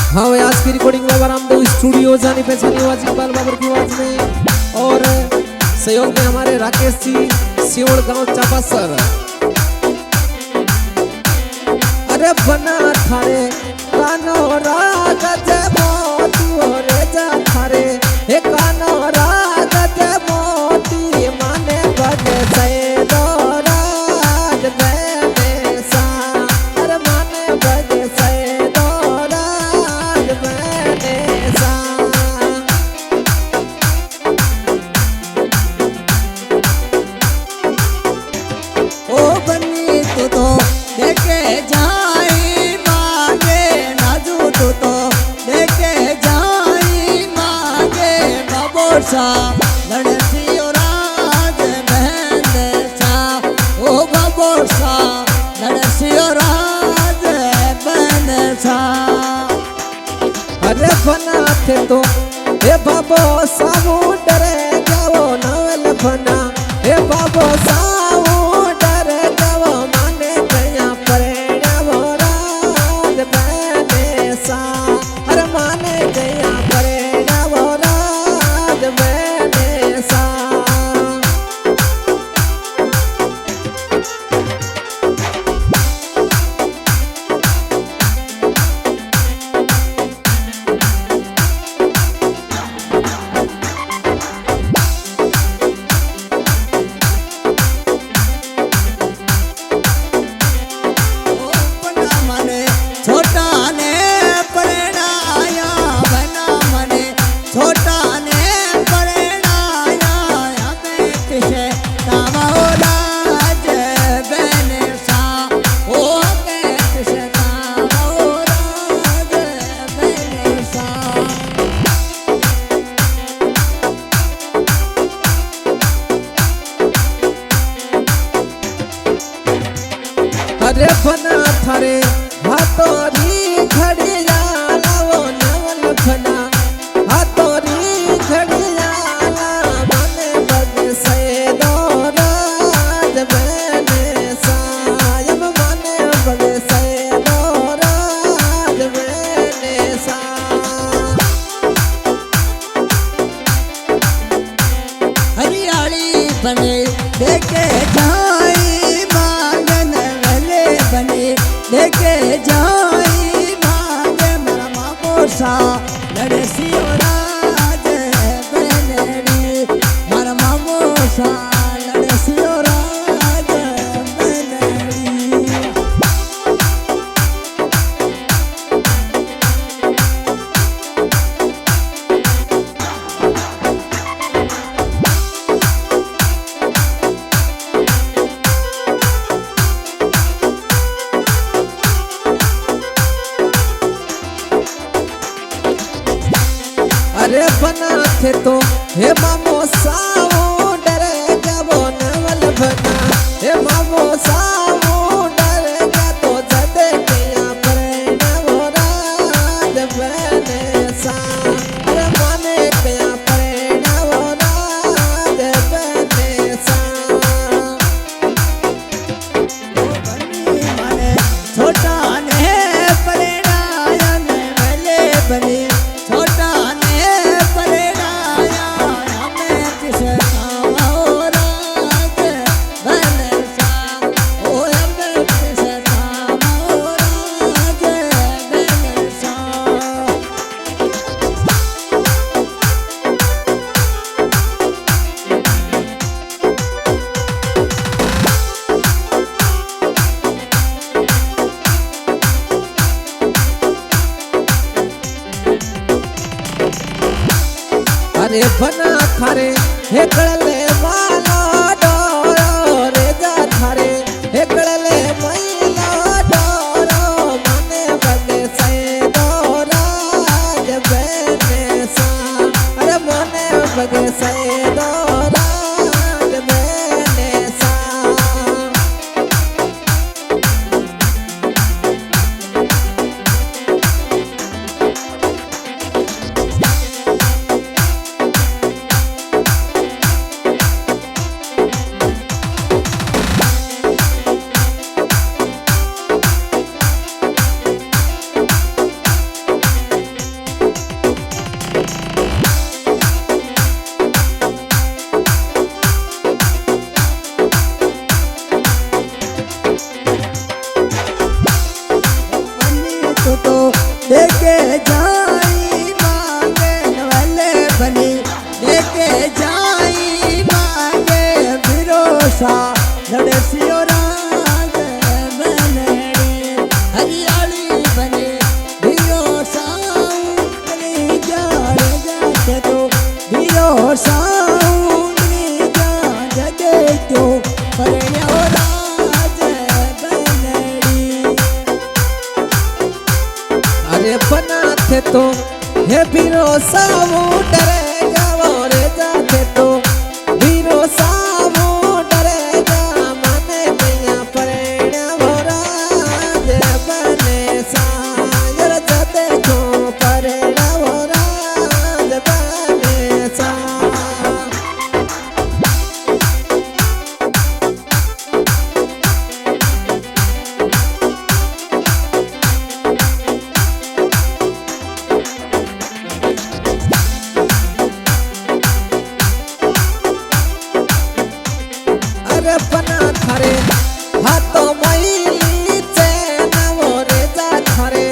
हाँ भाई, आज की रिकॉर्डिंग बाबा रामदेव स्टूडियो जानी पहचानी आवाज इकबाल बाबर की आवाज में और सहयोग में हमारे राकेश जी सियोड़ गांव चापा सर। अरे बना थारे कानो राग जे मोती रे जा थारे हे कानो राग जे मोती माने बजे से राज में सा। अरे माने बजे से लड़सियो राज बहन सा ओ बाबो सा लड़सियो राज बहन सा। अरे बना थे तो हे बाबो सामू डरे जाओ नवल बना हे बाबो सामू डरे जाओ माने गया परेड़ा वो राज बहने सा। अरे माने गया परेड़ा वो राज बहने सा। अरे बना थारे हाथों री घड़िया लाओ नवल बना हाथों री घड़िया ला माने बजे से राज बहने सा। यम माने बजे से राज बहने सा। हरियाली बने देखे जाई मांगन वाले बने देखे जाई मांगे मरमा मोसा लड़सियो राज बहनड़ी मरमा मोसा लड़सियो राज बहनड़ी। अरे बना थे तो हे मामो साओ डरे जाबो नवल बना हे मामो साओ डरे जा तो जदे किया परेड़ा वो राज बहने सा। अरे माने किया परेड़ा वो राज बहने सा। माने छोटा ने परेड़ा वाले बने छोटा अरे बना थारे हे कड़ले वाला डोरो रे जा थारे हे कड़ले मैला डोरो माने बजे से राज बहने सा। अरे माने बजे से राज बहने सा। तू तो देखे जाई मांगे वाले बनी देखे जाई मांगे भरोसा लड़े सियो राज बनड़ी हरियाली बने भरोसा उतरी जाए जाते तो भरोसा उतरी जा जगे क्यों परिण्यो राज बनड़ी अरे बना थे तो हे भरोसा वो डरेगा वो रे जाते तो भरोसा वो डरेगा माने मैया परेणा वो राज बने सागर जते को परेणा वो राज बने सा अरे बना थारे हाथों मैली चैन मोरे जा थारे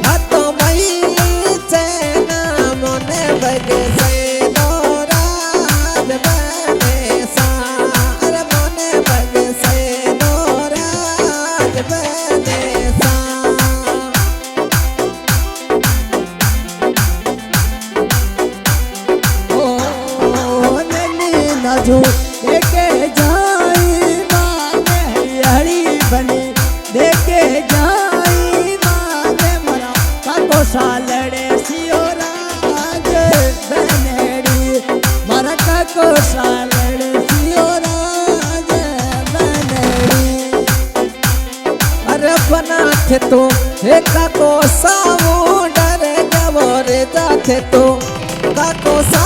हाथों मैली चैन मोने बगे से राज बने सा अरे मोने बगे से राज बने सा ओ नैनी नाजू देखे जाई मांगे हरियाली बनी देखे जाई मांगे मरा काको सालड़े सियो राज बनड़ी मरा काको सालड़े सियो राज बनड़ी अरे बना थे तो हे काको सामू डरे गवो रे जाथे तो काको सा